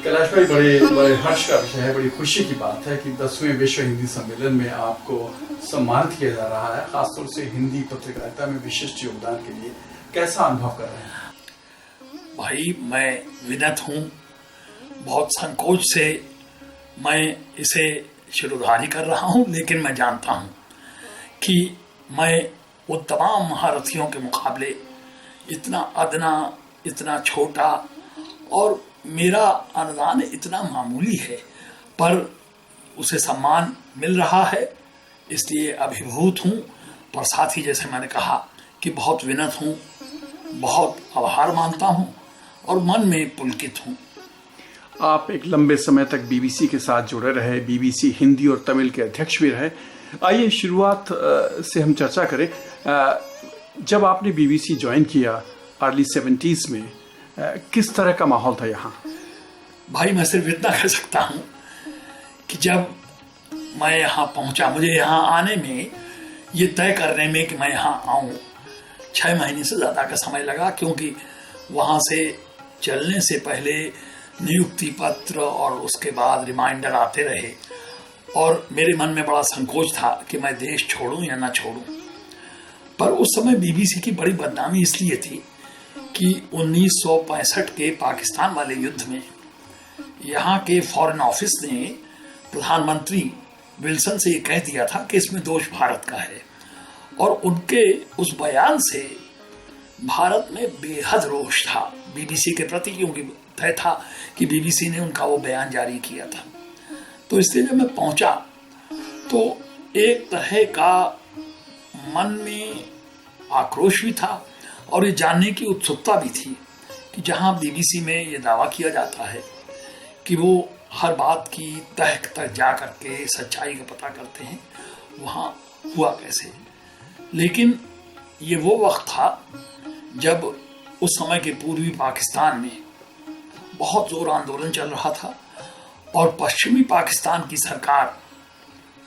कैलाश भाई, बड़े बड़े हर्ष का विषय है, बड़ी खुशी की बात है कि 10वें विश्व हिंदी सम्मेलन में आपको सम्मानित किया जा रहा है, खासतौर से हिंदी पत्रकारिता में विशिष्ट योगदान के लिए। कैसा अनुभव कर रहे हैं? भाई, मैं विनत हूँ, बहुत संकोच से मैं इसे शुरुआत कर रहा हूँ, लेकिन मैं जानता हूँ कि मैं वो तमाम महारथियों के मुकाबले इतना अदना, इतना छोटा और मेरा अनुदान इतना मामूली है, पर उसे सम्मान मिल रहा है, इसलिए अभिभूत हूँ। पर साथ ही जैसे मैंने कहा कि बहुत विनत हूँ, बहुत आभार मानता हूँ और मन में पुलकित हूँ। आप एक लंबे समय तक बीबीसी के साथ जुड़े रहे, बीबीसी हिंदी और तमिल के अध्यक्ष भी रहे। आइए शुरुआत से हम चर्चा करें। जब आपने बीबीसी ज्वाइन किया अर्ली 70s में, किस तरह का माहौल था यहाँ? भाई, मैं सिर्फ इतना कह सकता हूँ कि जब मैं यहाँ पहुँचा, मुझे यहाँ आने में, ये तय करने में कि मैं यहाँ आऊँ, 6 महीने से ज़्यादा का समय लगा, क्योंकि वहाँ से चलने से पहले नियुक्ति पत्र और उसके बाद रिमाइंडर आते रहे और मेरे मन में बड़ा संकोच था कि मैं देश छोड़ूं या ना छोड़ूं। पर उस समय बीबीसी की बड़ी बदनामी इसलिए थी कि 1965 के पाकिस्तान वाले युद्ध में यहाँ के फॉरेन ऑफिस ने प्रधानमंत्री विल्सन से ये कह दिया था कि इसमें दोष भारत का है, और उनके उस बयान से भारत में बेहद रोष था बीबीसी के प्रति, क्योंकि तय था कि बीबीसी ने उनका वो बयान जारी किया था। तो इसलिए जब मैं पहुंचा तो एक तरह का मन में आक्रोश भी था और ये जानने की उत्सुकता भी थी कि जहां बीबीसी में ये दावा किया जाता है कि वो हर बात की तह तक जा करके सच्चाई का पता करते हैं, वहाँ हुआ कैसे। लेकिन ये वो वक्त था जब उस समय के पूर्वी पाकिस्तान में बहुत जोर आंदोलन चल रहा था और पश्चिमी पाकिस्तान की सरकार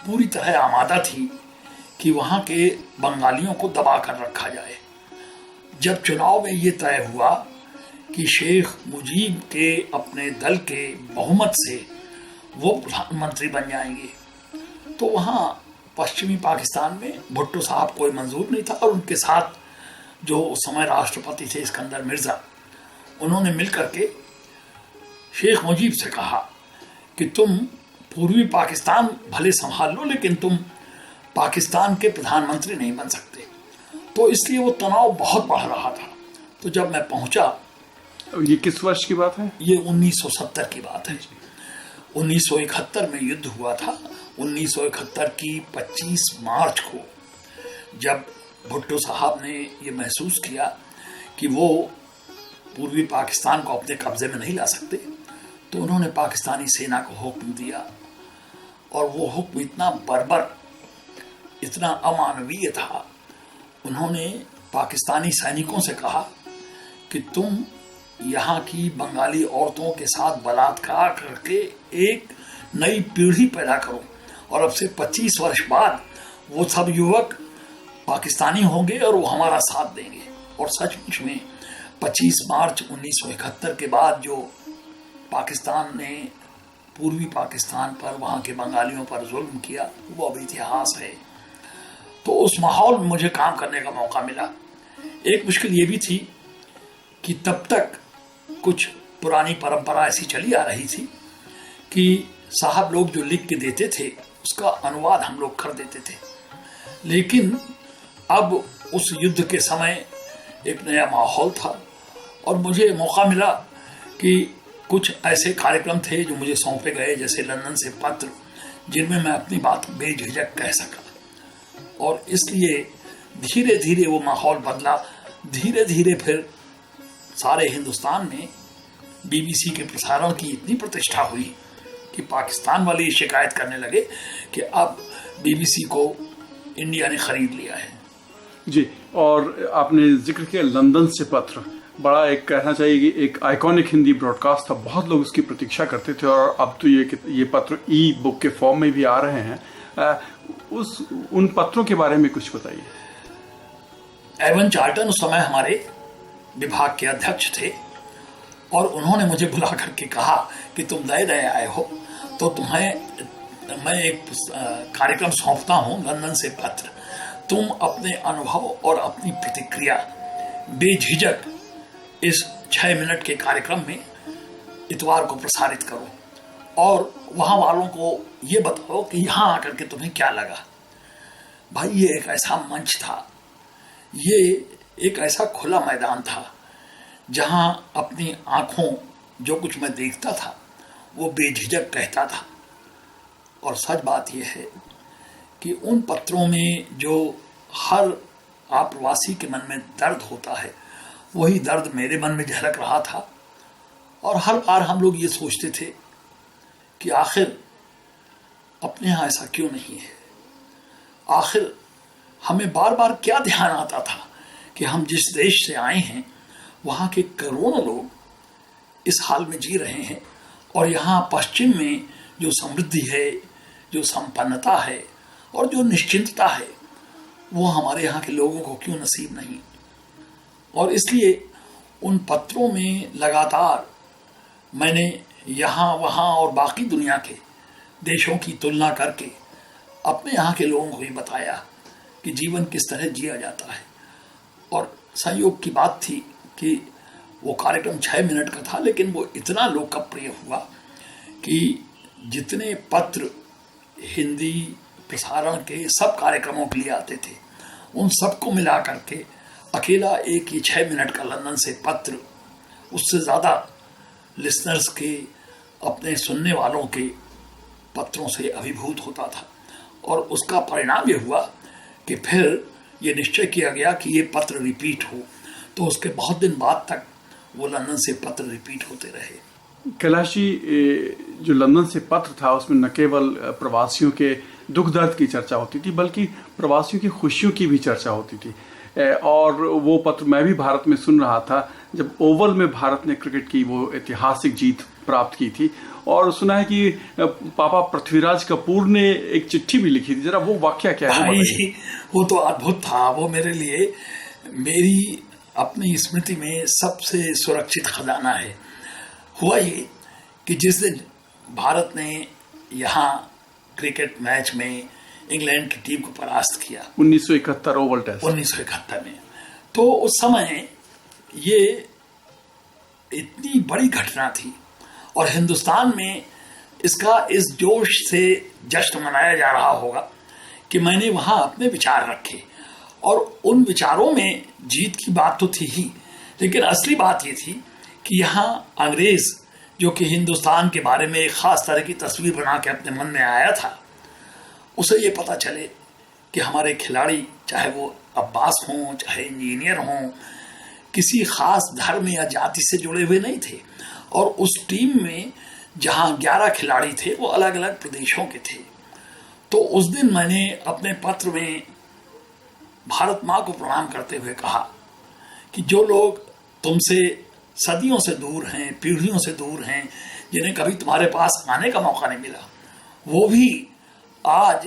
पूरी तरह आमादा थी कि वहाँ के बंगालियों को दबा कर रखा जाए। जब चुनाव में ये तय हुआ कि शेख मुजीब के अपने दल के बहुमत से वो प्रधानमंत्री बन जाएंगे, तो वहाँ पश्चिमी पाकिस्तान में भुट्टो साहब कोई मंजूर नहीं था, और उनके साथ जो उस समय राष्ट्रपति थे इस्कंदर मिर्जा, उन्होंने मिलकर के शेख मुजीब से कहा कि तुम पूर्वी पाकिस्तान भले संभाल लो, लेकिन तुम पाकिस्तान के प्रधानमंत्री नहीं बन सकते। तो इसलिए वो तनाव बहुत बढ़ रहा था। तो जब मैं पहुंचा, ये किस वर्ष की बात है? ये 1970 की बात है। 1971 में युद्ध हुआ था। 1971 की 25 मार्च को जब भुट्टो साहब ने ये महसूस किया कि वो पूर्वी पाकिस्तान को अपने कब्जे में नहीं ला सकते, तो उन्होंने पाकिस्तानी सेना को हुक्म दिया, और वो हुक्म इतना बर्बर, इतना अमानवीय था। उन्होंने पाकिस्तानी सैनिकों से कहा कि तुम यहाँ की बंगाली औरतों के साथ बलात्कार करके एक नई पीढ़ी पैदा करो, और अब से 25 वर्ष बाद वो सब युवक पाकिस्तानी होंगे और वो हमारा साथ देंगे। और सचमुच में 25 मार्च 1971 के बाद जो पाकिस्तान ने पूर्वी पाकिस्तान पर, वहाँ के बंगालियों पर जुल्म किया, वो अब इतिहास है। तो उस माहौल में मुझे काम करने का मौका मिला। एक मुश्किल ये भी थी कि तब तक कुछ पुरानी परंपरा ऐसी चली आ रही थी कि साहब लोग जो लिख के देते थे उसका अनुवाद हम लोग कर देते थे, लेकिन अब उस युद्ध के समय एक नया माहौल था और मुझे मौका मिला कि कुछ ऐसे कार्यक्रम थे जो मुझे सौंपे गए, जैसे लंदन से पत्र, जिनमें मैं अपनी बात बेझिझक कह सका। और इसलिए धीरे धीरे वो माहौल बदला। धीरे धीरे फिर सारे हिंदुस्तान में बीबीसी के प्रसारण की इतनी प्रतिष्ठा हुई कि पाकिस्तान वाले ये शिकायत करने लगे कि अब बीबीसी को इंडिया ने खरीद लिया है। जी, और आपने जिक्र किया लंदन से पत्र, बड़ा एक कहना चाहिए कि एक आइकॉनिक हिंदी ब्रॉडकास्ट था, बहुत लोग उसकी प्रतीक्षा करते थे, और अब तो ये पत्र ई बुक के फॉर्म में भी आ रहे हैं। उन पत्रों के बारे में कुछ बताइए। एवन चार्टन उस समय हमारे विभाग के अध्यक्ष थे, और उन्होंने मुझे बुला करके कहा कि तुम नए नए आए हो, तो तुम्हें मैं एक कार्यक्रम सौंपता हूँ, लंदन से पत्र। तुम अपने अनुभव और अपनी प्रतिक्रिया बेझिझक इस 6 मिनट के कार्यक्रम में इतवार को प्रसारित करो और वहाँ वालों को ये बताओ कि यहाँ आकर के तुम्हें क्या लगा। भाई, ये एक ऐसा मंच था, ये एक ऐसा खुला मैदान था जहाँ अपनी आंखों जो कुछ मैं देखता था वो बेझिझक कहता था। और सच बात यह है कि उन पत्रों में जो हर आप्रवासी के मन में दर्द होता है, वही दर्द मेरे मन में झलक रहा था। और हर बार हम लोग ये सोचते थे कि आखिर अपने यहाँ ऐसा क्यों नहीं है। आखिर हमें बार बार क्या ध्यान आता था कि हम जिस देश से आए हैं वहाँ के करोड़ों लोग इस हाल में जी रहे हैं, और यहाँ पश्चिम में जो समृद्धि है, जो संपन्नता है और जो निश्चिंतता है, वो हमारे यहाँ के लोगों को क्यों नसीब नहीं। और इसलिए उन पत्रों में लगातार मैंने यहाँ वहाँ और बाकी दुनिया के देशों की तुलना करके अपने यहाँ के लोगों को भी बताया कि जीवन किस तरह जिया जाता है। और संयोग की बात थी कि वो कार्यक्रम 6 मिनट का था, लेकिन वो इतना लोकप्रिय हुआ कि जितने पत्र हिंदी प्रसारण के सब कार्यक्रमों के लिए आते थे, उन सबको मिला करके अकेला एक ही 6 मिनट का लंदन से पत्र उससे ज़्यादा लिसनर्स के, अपने सुनने वालों के पत्रों से अभिभूत होता था। और उसका परिणाम ये हुआ कि फिर ये निश्चय किया गया कि ये पत्र रिपीट हो, तो उसके बहुत दिन बाद तक वो लंदन से पत्र रिपीट होते रहे। कैलाश जी, जो लंदन से पत्र था उसमें न केवल प्रवासियों के दुख दर्द की चर्चा होती थी, बल्कि प्रवासियों की खुशियों की भी चर्चा होती थी। और वो पत्र मैं भी भारत में सुन रहा था जब ओवल में भारत ने क्रिकेट की वो ऐतिहासिक जीत प्राप्त की थी। और सुना है कि पापा पृथ्वीराज कपूर ने एक चिट्ठी भी लिखी थी, जरा वो वाकया क्या है? भाई, वो तो अद्भुत था। वो मेरे लिए, मेरी अपनी स्मृति में सबसे सुरक्षित खजाना है। हुआ ये कि जिस दिन भारत ने यहाँ क्रिकेट मैच में इंग्लैंड की टीम को परास्त किया 1971 ओवल टेस्ट, 1971 में, तो उस समय ये इतनी बड़ी घटना थी और हिंदुस्तान में इसका इस जोश से जश्न मनाया जा रहा होगा कि मैंने वहाँ अपने विचार रखे। और उन विचारों में जीत की बात तो थी ही, लेकिन असली बात ये थी कि यहाँ अंग्रेज, जो कि हिंदुस्तान के बारे में एक खास तरह की तस्वीर बना के अपने मन में आया था, उसे ये पता चले कि हमारे खिलाड़ी, चाहे वो अब्बास हों, चाहे इंजीनियर हों, किसी खास धर्म या जाति से जुड़े हुए नहीं थे। और उस टीम में जहाँ 11 खिलाड़ी थे वो अलग अलग प्रदेशों के थे। तो उस दिन मैंने अपने पत्र में भारत माँ को प्रणाम करते हुए कहा कि जो लोग तुमसे सदियों से दूर हैं, पीढ़ियों से दूर हैं, जिन्हें कभी तुम्हारे पास आने का मौका नहीं मिला, वो भी आज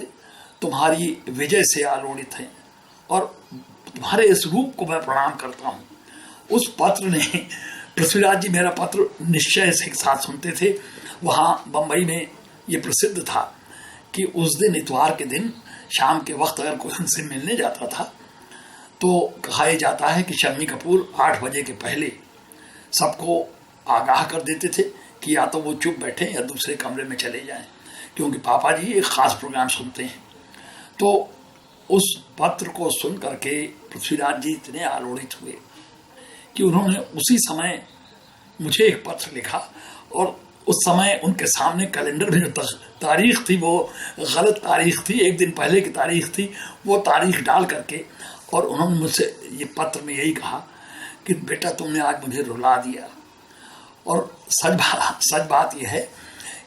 तुम्हारी विजय से आलोड़ित हैं। और तुम्हारे इस रूप को मैं प्रणाम करता हूँ। उस पत्र ने, पृथ्वीराज जी मेरा पत्र निश्चय से साथ सुनते थे। वहाँ बम्बई में ये प्रसिद्ध था कि उस दिन, इतवार के दिन शाम के वक्त अगर कोई उनसे मिलने जाता था तो कहा जाता है कि शम्मी कपूर 8 बजे के पहले सबको आगाह कर देते थे कि या तो वो चुप बैठे या दूसरे कमरे में चले जाएं, क्योंकि पापा जी एक खास प्रोग्राम सुनते हैं। तो उस पत्र को सुन करके पृथ्वीराज जी इतने आलोड़ित हुए कि उन्होंने उसी समय मुझे एक पत्र लिखा। और उस समय उनके सामने कैलेंडर में जो तारीख थी वो गलत तारीख थी, एक दिन पहले की तारीख थी, वो तारीख डाल करके, और उन्होंने मुझसे ये पत्र में यही कहा कि बेटा तुमने आज मुझे रुला दिया। और सच बात यह है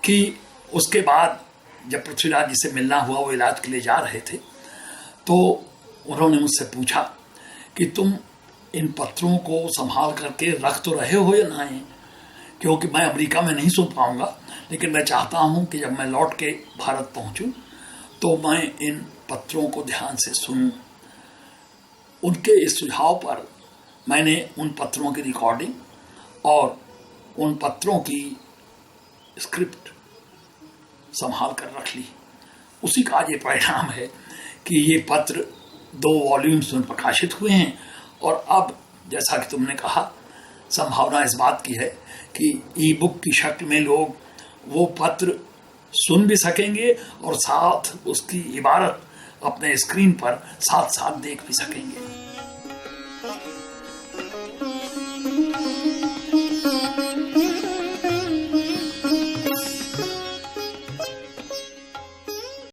कि उसके बाद जब पृथ्वीराज जी से मिलना हुआ, वो इलाज के लिए जा रहे थे, तो उन्होंने मुझसे पूछा कि तुम इन पत्रों को संभाल करके रख तो रहे हो या नहीं, क्योंकि मैं अमेरिका में नहीं सुन पाऊंगा, लेकिन मैं चाहता हूं कि जब मैं लौट के भारत पहुंचूं तो मैं इन पत्रों को ध्यान से सुनूं। उनके इस सुझाव पर मैंने उन पत्रों की रिकॉर्डिंग और उन पत्रों की स्क्रिप्ट संभाल कर रख ली। उसी का आज ये परिणाम है कि ये पत्र 2 वॉल्यूम्स में प्रकाशित हुए हैं, और अब जैसा कि तुमने कहा, संभावना इस बात की है कि ई बुक की शक्ल में लोग वो पत्र सुन भी सकेंगे और साथ उसकी इबारत अपने स्क्रीन पर साथ साथ देख भी सकेंगे।